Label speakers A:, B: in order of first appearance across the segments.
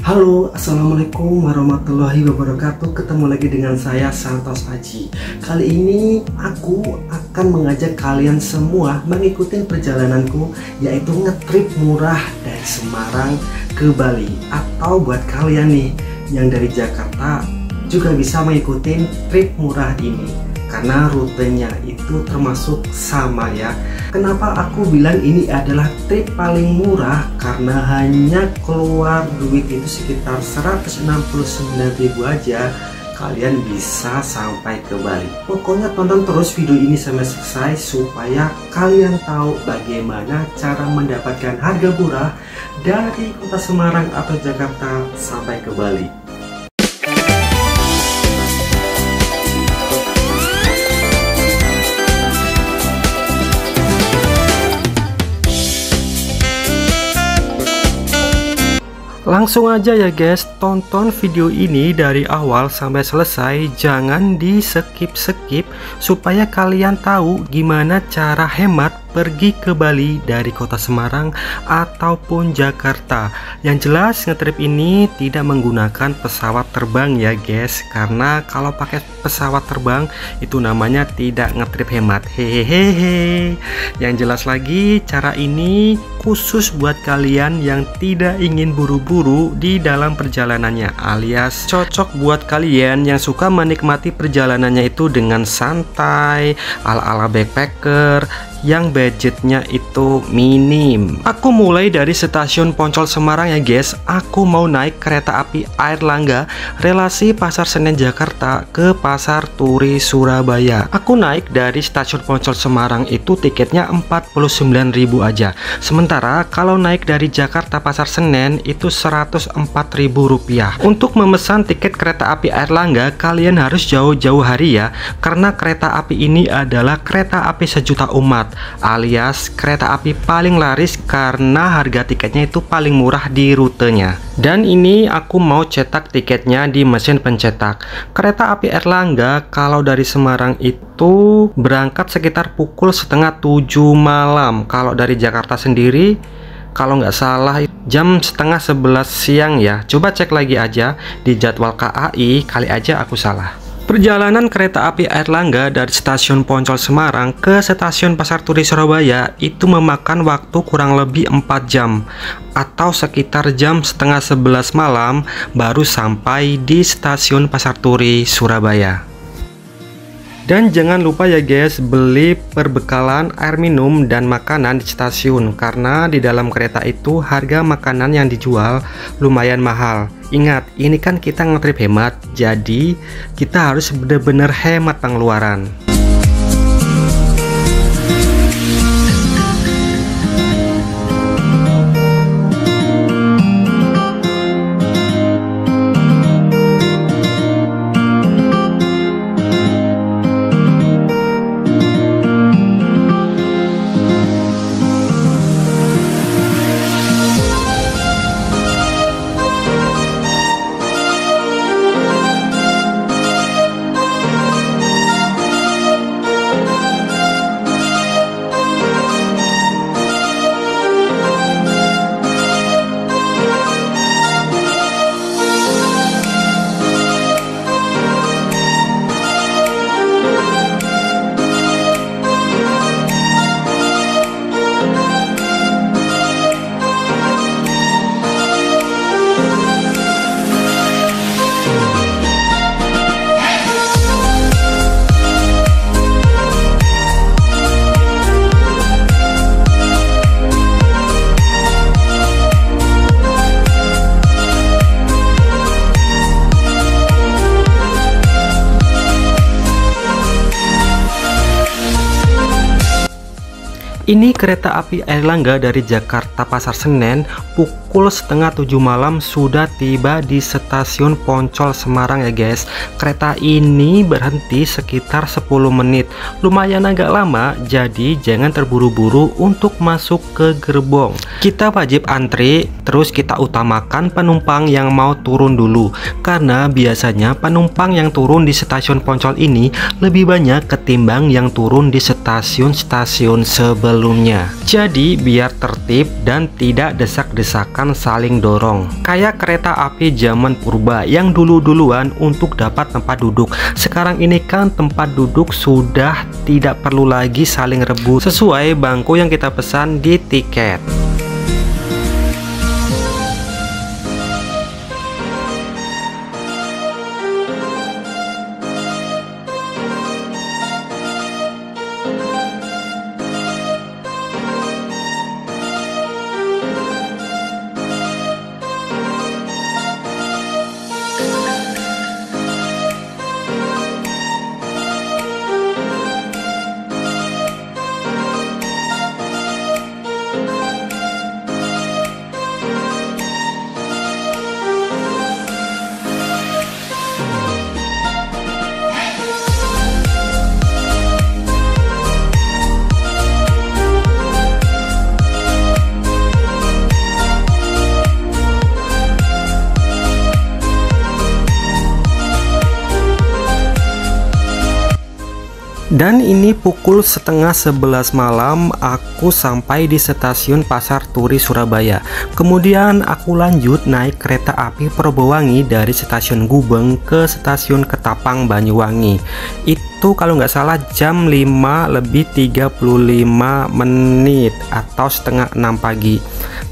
A: Halo, assalamualaikum warahmatullahi wabarakatuh. Ketemu lagi dengan saya Santos Aji. Kali ini aku akan mengajak kalian semua mengikuti perjalananku, yaitu ngetrip murah dari Semarang ke Bali. Atau buat kalian nih yang dari Jakarta juga bisa mengikuti trip murah ini, karena rutenya itu termasuk sama ya. Kenapa aku bilang ini adalah trip paling murah? Karena hanya keluar duit itu sekitar 169.000 aja kalian bisa sampai ke Bali. Pokoknya tonton terus video ini sampai selesai supaya kalian tahu bagaimana cara mendapatkan harga murah dari kota Semarang atau Jakarta sampai ke Bali. Langsung aja ya guys, tonton video ini dari awal sampai selesai, jangan di skip supaya kalian tahu gimana cara hemat pergi ke Bali dari kota Semarang ataupun Jakarta. Yang jelas ngetrip ini tidak menggunakan pesawat terbang ya guys, karena kalau pakai pesawat terbang itu namanya tidak ngetrip hemat. Hehehe. Yang jelas lagi, cara ini khusus buat kalian yang tidak ingin buru-buru di dalam perjalanannya, alias cocok buat kalian yang suka menikmati perjalanannya itu dengan santai, ala-ala backpacker yang budgetnya itu minim. Aku mulai dari stasiun Poncol Semarang ya guys. Aku mau naik kereta api Airlangga relasi Pasar Senen Jakarta ke Pasar Turi Surabaya. Aku naik dari stasiun Poncol Semarang itu tiketnya 49.000 aja. Sementara kalau naik dari Jakarta Pasar Senen itu 104.000 rupiah. Untuk memesan tiket kereta api Airlangga kalian harus jauh-jauh hari ya, karena kereta api ini adalah kereta api sejuta umat, alias kereta api paling laris karena harga tiketnya itu paling murah di rutenya. Dan ini aku mau cetak tiketnya di mesin pencetak. Kereta api Airlangga kalau dari Semarang itu berangkat sekitar pukul setengah 7 malam. Kalau dari Jakarta sendiri kalau nggak salah jam setengah 11 siang ya. Coba cek lagi aja di jadwal KAI, kali aja aku salah. Perjalanan kereta api Airlangga dari stasiun Poncol Semarang ke stasiun Pasar Turi Surabaya itu memakan waktu kurang lebih 4 jam atau sekitar jam setengah 11 malam baru sampai di stasiun Pasar Turi Surabaya. Dan jangan lupa ya guys, beli perbekalan air minum dan makanan di stasiun, karena di dalam kereta itu harga makanan yang dijual lumayan mahal. Ingat, ini kan kita ngetrip hemat, jadi kita harus benar-benar hemat pengeluaran. Ini kereta api Airlangga dari Jakarta Pasar Senen pukul setengah 7 malam sudah tiba di stasiun Poncol Semarang ya guys. Kereta ini berhenti sekitar 10 menit, lumayan agak lama, jadi jangan terburu-buru untuk masuk ke gerbong. Kita wajib antri, terus kita utamakan penumpang yang mau turun dulu, karena biasanya penumpang yang turun di stasiun Poncol ini lebih banyak ketimbang yang turun di stasiun-stasiun sebelumnya. Jadi biar tertib dan tidak desak-desakan akan saling dorong. Kayak kereta api zaman purba yang dulu-duluan untuk dapat tempat duduk. Sekarang ini kan tempat duduk sudah tidak perlu lagi saling rebut sesuai bangku yang kita pesan di tiket. Dan ini pukul setengah 11 malam aku sampai di stasiun Pasar Turi Surabaya. Kemudian aku lanjut naik kereta api Probowangi dari stasiun Gubeng ke stasiun Ketapang Banyuwangi. Itu kalau nggak salah jam 5:35 atau setengah 6 pagi.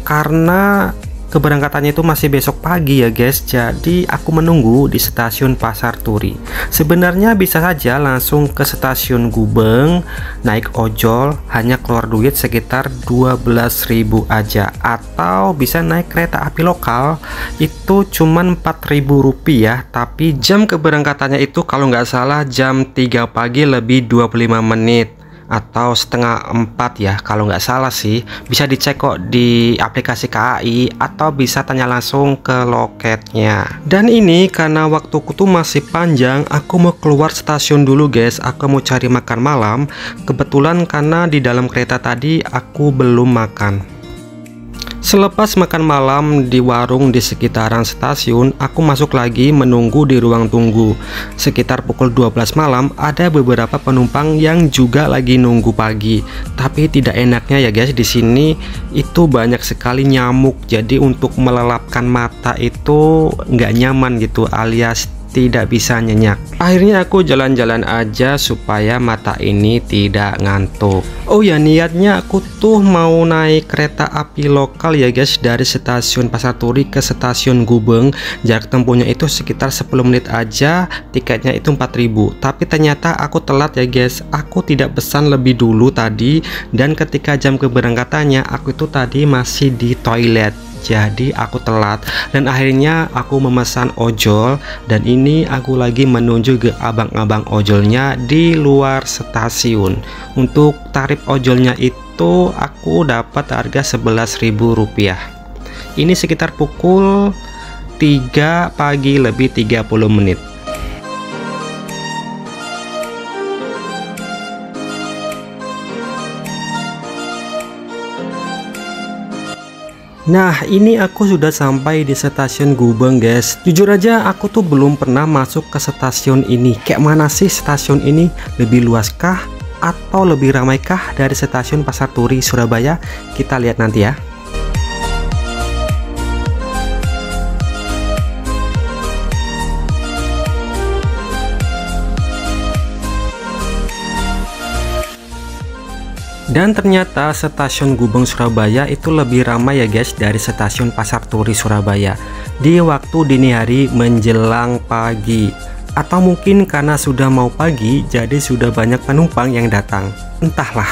A: Karena keberangkatannya itu masih besok pagi ya guys, jadi aku menunggu di stasiun Pasar Turi. Sebenarnya bisa saja langsung ke stasiun Gubeng, naik ojol, hanya keluar duit sekitar 12.000 aja, atau bisa naik kereta api lokal, itu cuman 4.000 rupiah, tapi jam keberangkatannya itu kalau nggak salah jam 3 pagi lebih 25 menit atau setengah 4 ya kalau nggak salah sih. Bisa dicek kok di aplikasi KAI atau bisa tanya langsung ke loketnya. Dan ini karena waktuku tuh masih panjang, aku mau keluar stasiun dulu guys. Aku mau cari makan malam. Kebetulan karena di dalam kereta tadi aku belum makan. Selepas makan malam di warung di sekitaran stasiun, aku masuk lagi menunggu di ruang tunggu. Sekitar pukul 12 malam ada beberapa penumpang yang juga lagi nunggu pagi. Tapi tidak enaknya ya guys, di sini itu banyak sekali nyamuk. Jadi untuk melelapkan mata itu nggak nyaman gitu, alias tidak bisa nyenyak. Akhirnya aku jalan-jalan aja supaya mata ini tidak ngantuk. Oh ya, niatnya aku tuh mau naik kereta api lokal ya guys, dari stasiun Pasar Turi ke stasiun Gubeng. Jarak tempuhnya itu sekitar 10 menit aja, tiketnya itu 4.000. Tapi ternyata aku telat ya guys, aku tidak pesan lebih dulu tadi. Dan ketika jam keberangkatannya aku itu tadi masih di toilet, jadi aku telat dan akhirnya aku memesan ojol. Dan ini aku lagi menuju ke abang-abang ojolnya di luar stasiun. Untuk tarif ojolnya itu aku dapat harga 11.000 rupiah. Ini sekitar pukul 3 pagi lebih 30 menit. Nah, ini aku sudah sampai di stasiun Gubeng guys. Jujur aja aku tuh belum pernah masuk ke stasiun ini. Kayak mana sih stasiun ini? Lebih luaskah atau lebih ramaikah dari stasiun Pasar Turi Surabaya? Kita lihat nanti ya. Dan ternyata stasiun Gubeng Surabaya itu lebih ramai ya guys dari stasiun Pasar Turi Surabaya di waktu dini hari menjelang pagi. Atau mungkin karena sudah mau pagi jadi sudah banyak penumpang yang datang, entahlah.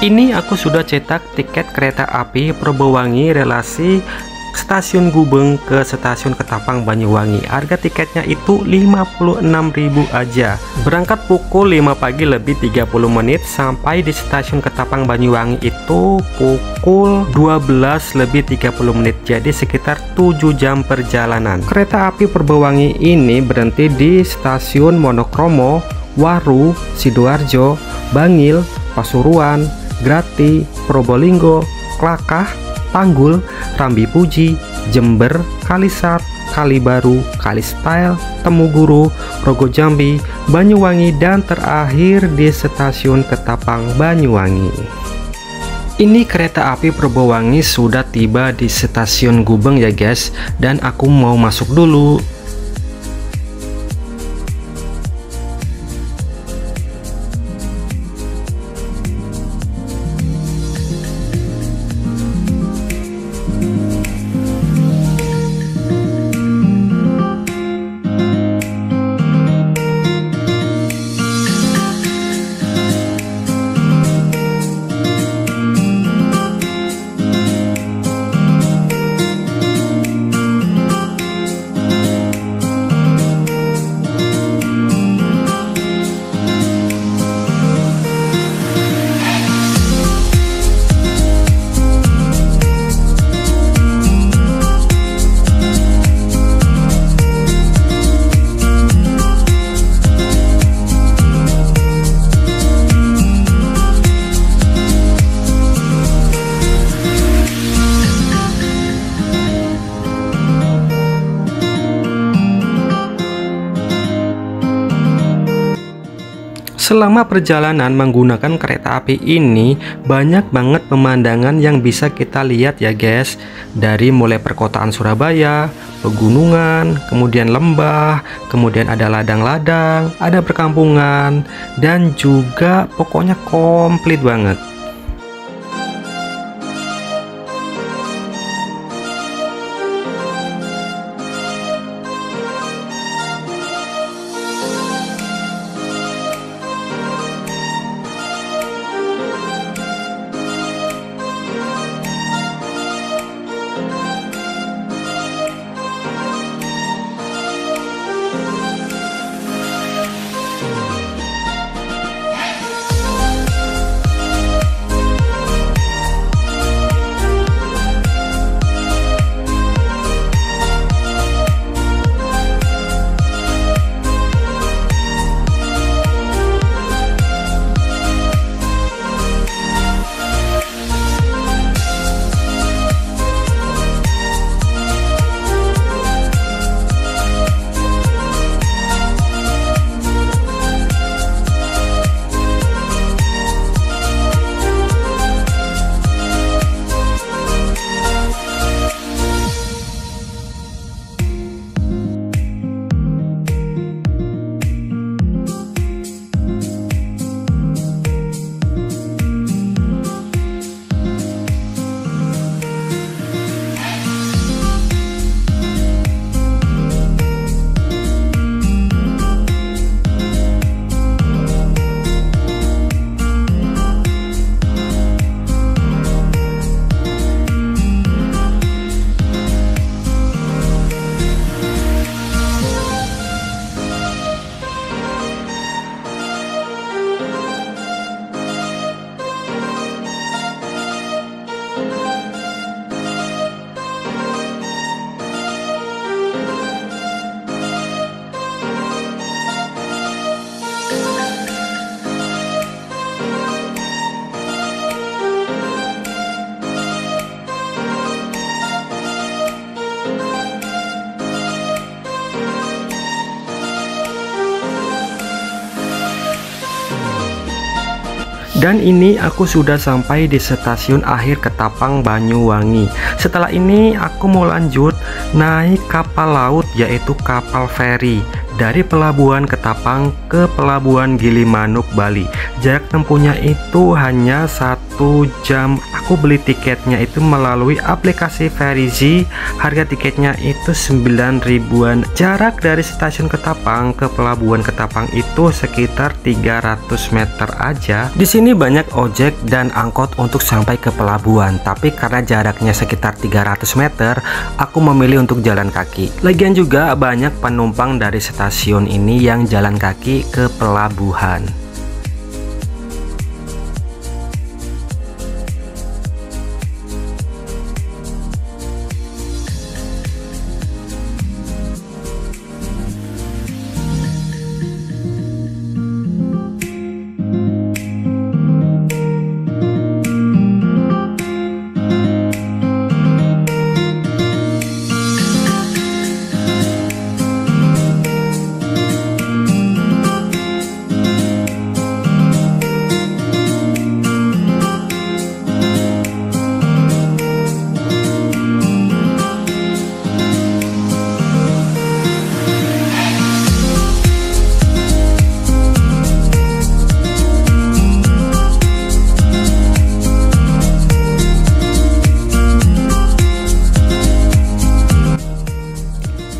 A: Ini aku sudah cetak tiket kereta api Perbowangi relasi Stasiun Gubeng ke Stasiun Ketapang Banyuwangi. Harga tiketnya itu 56.000 aja. Berangkat pukul 5 pagi lebih 30 menit, sampai di Stasiun Ketapang Banyuwangi itu pukul 12 lebih 30 menit. Jadi sekitar 7 jam perjalanan. Kereta api Perbowangi ini berhenti di Stasiun Monokromo, Waru, Sidoarjo, Bangil, Pasuruan, Grati, Probolinggo, Klakah, Tanggul, Rambi Puji, Jember, Kalisat, Kalibaru, Kalistyle, Temuguru, Rogo Jambi, Banyuwangi, dan terakhir di Stasiun Ketapang Banyuwangi. Ini kereta api Perbowangi sudah tiba di Stasiun Gubeng ya guys, dan aku mau masuk dulu. Selama perjalanan menggunakan kereta api ini, banyak banget pemandangan yang bisa kita lihat ya guys. Dari mulai perkotaan Surabaya, pegunungan, kemudian lembah, kemudian ada ladang-ladang, ada perkampungan, dan juga pokoknya komplit banget. Dan ini aku sudah sampai di stasiun akhir Ketapang Banyuwangi. Setelah ini aku mau lanjut naik kapal laut, yaitu kapal feri dari pelabuhan Ketapang ke pelabuhan Gilimanuk, Bali. Jarak tempuhnya itu hanya 1 jam. Aku beli tiketnya itu melalui aplikasi Verizy. Harga tiketnya itu 9 ribuan. Jarak dari stasiun Ketapang ke pelabuhan Ketapang itu sekitar 300 meter aja. Di sini banyak ojek dan angkot untuk sampai ke pelabuhan, tapi karena jaraknya sekitar 300 meter, aku memilih untuk jalan kaki. Lagian juga banyak penumpang dari stasiun ini yang jalan kaki ke pelabuhan.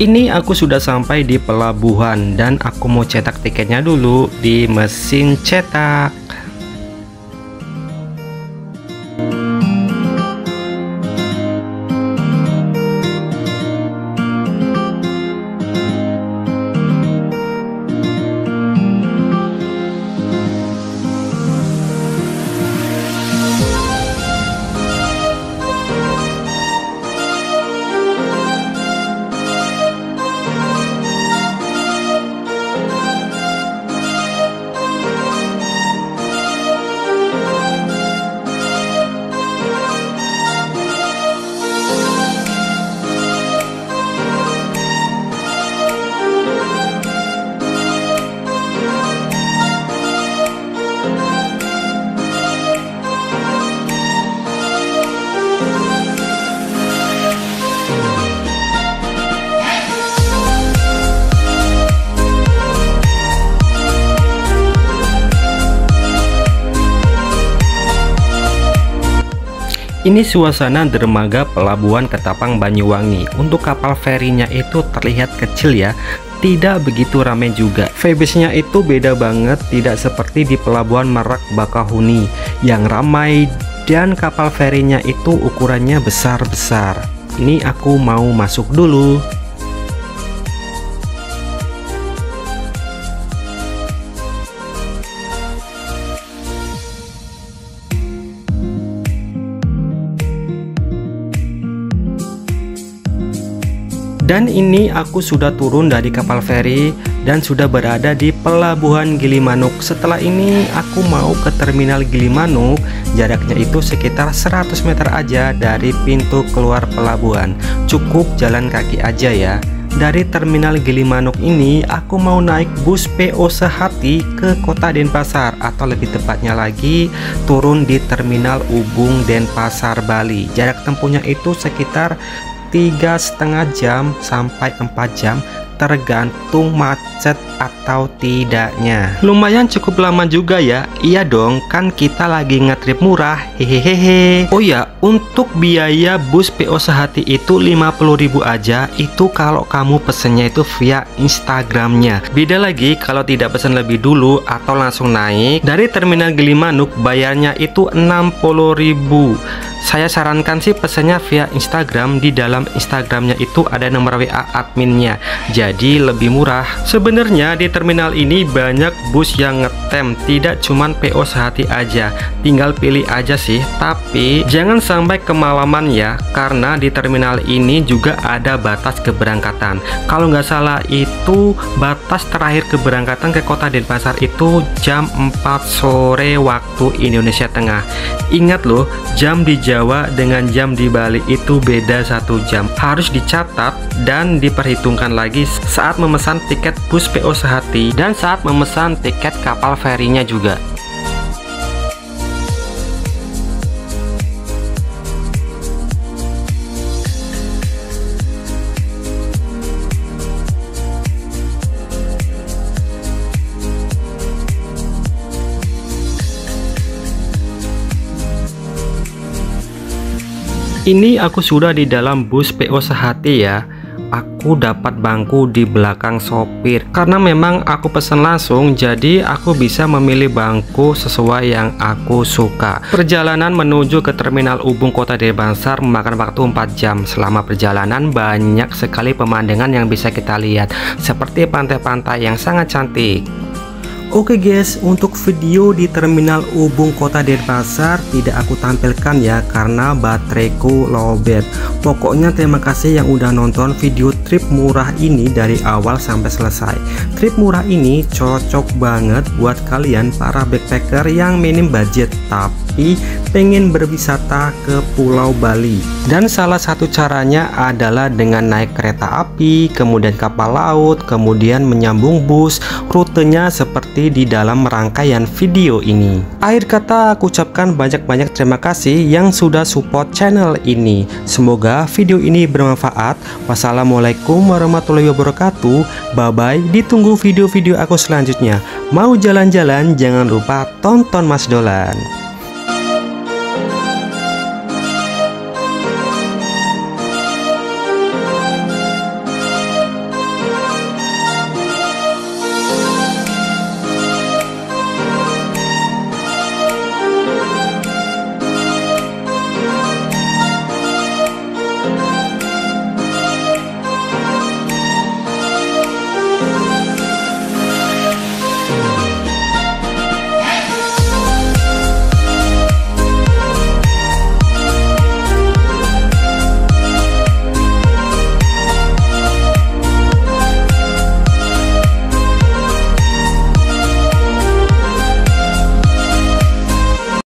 A: Ini aku sudah sampai di pelabuhan dan aku mau cetak tiketnya dulu di mesin cetak. Ini suasana dermaga pelabuhan Ketapang Banyuwangi. Untuk kapal ferinya itu terlihat kecil ya, tidak begitu ramai juga. Vibe-nya itu beda banget, tidak seperti di pelabuhan Merak Bakahuni yang ramai dan kapal ferinya itu ukurannya besar-besar. Ini aku mau masuk dulu. Dan ini aku sudah turun dari kapal feri dan sudah berada di pelabuhan Gilimanuk. Setelah ini aku mau ke terminal Gilimanuk. Jaraknya itu sekitar 100 meter aja dari pintu keluar pelabuhan. Cukup jalan kaki aja ya. Dari terminal Gilimanuk ini aku mau naik bus PO Sehati ke kota Denpasar, atau lebih tepatnya lagi turun di terminal Ubung Denpasar, Bali. Jarak tempuhnya itu sekitar 3,5 jam sampai 4 jam tergantung macet atau tidaknya. Lumayan cukup lama juga ya. Iya dong, kan kita lagi ngetrip murah. Hehehe. Oh ya, untuk biaya bus PO Sehati itu 50.000 aja. Itu kalau kamu pesennya itu via Instagramnya. Beda lagi kalau tidak pesan lebih dulu atau langsung naik. Dari terminal Gilimanuk bayarnya itu 60.000. Saya sarankan sih pesannya via Instagram. Di dalam Instagramnya itu ada nomor WA adminnya, jadi lebih murah. Sebenarnya di terminal ini banyak bus yang ngetem, tidak cuman PO Sehati aja, tinggal pilih aja sih. Tapi jangan sampai kemalaman ya, karena di terminal ini juga ada batas keberangkatan. Kalau nggak salah itu batas terakhir keberangkatan ke kota Denpasar itu jam 4 sore waktu Indonesia Tengah. Ingat loh, jam di Jawa dengan jam di Bali itu beda 1 jam. Harus dicatat dan diperhitungkan lagi saat memesan tiket bus PO Sehati dan saat memesan tiket kapal ferinya juga. Ini aku sudah di dalam bus PO Sehati ya. Aku dapat bangku di belakang sopir karena memang aku pesan langsung, jadi aku bisa memilih bangku sesuai yang aku suka. Perjalanan menuju ke Terminal Ubung Kota Denpasar memakan waktu 4 jam. Selama perjalanan banyak sekali pemandangan yang bisa kita lihat, seperti pantai-pantai yang sangat cantik. Oke guys, untuk video di Terminal Ubung Kota Denpasar tidak aku tampilkan ya karena bateraiku lowbat. Pokoknya terima kasih yang udah nonton video trip murah ini dari awal sampai selesai. Trip murah ini cocok banget buat kalian para backpacker yang minim budget tapi pengen berwisata ke Pulau Bali. Dan salah satu caranya adalah dengan naik kereta api, kemudian kapal laut, kemudian menyambung bus. Rutenya seperti di dalam rangkaian video ini. Akhir kata aku ucapkan banyak-banyak terima kasih yang sudah support channel ini. Semoga video ini bermanfaat. Wassalamualaikum warahmatullahi wabarakatuh. Bye bye, ditunggu video-video aku selanjutnya. Mau jalan-jalan jangan lupa tonton Mas Dolan.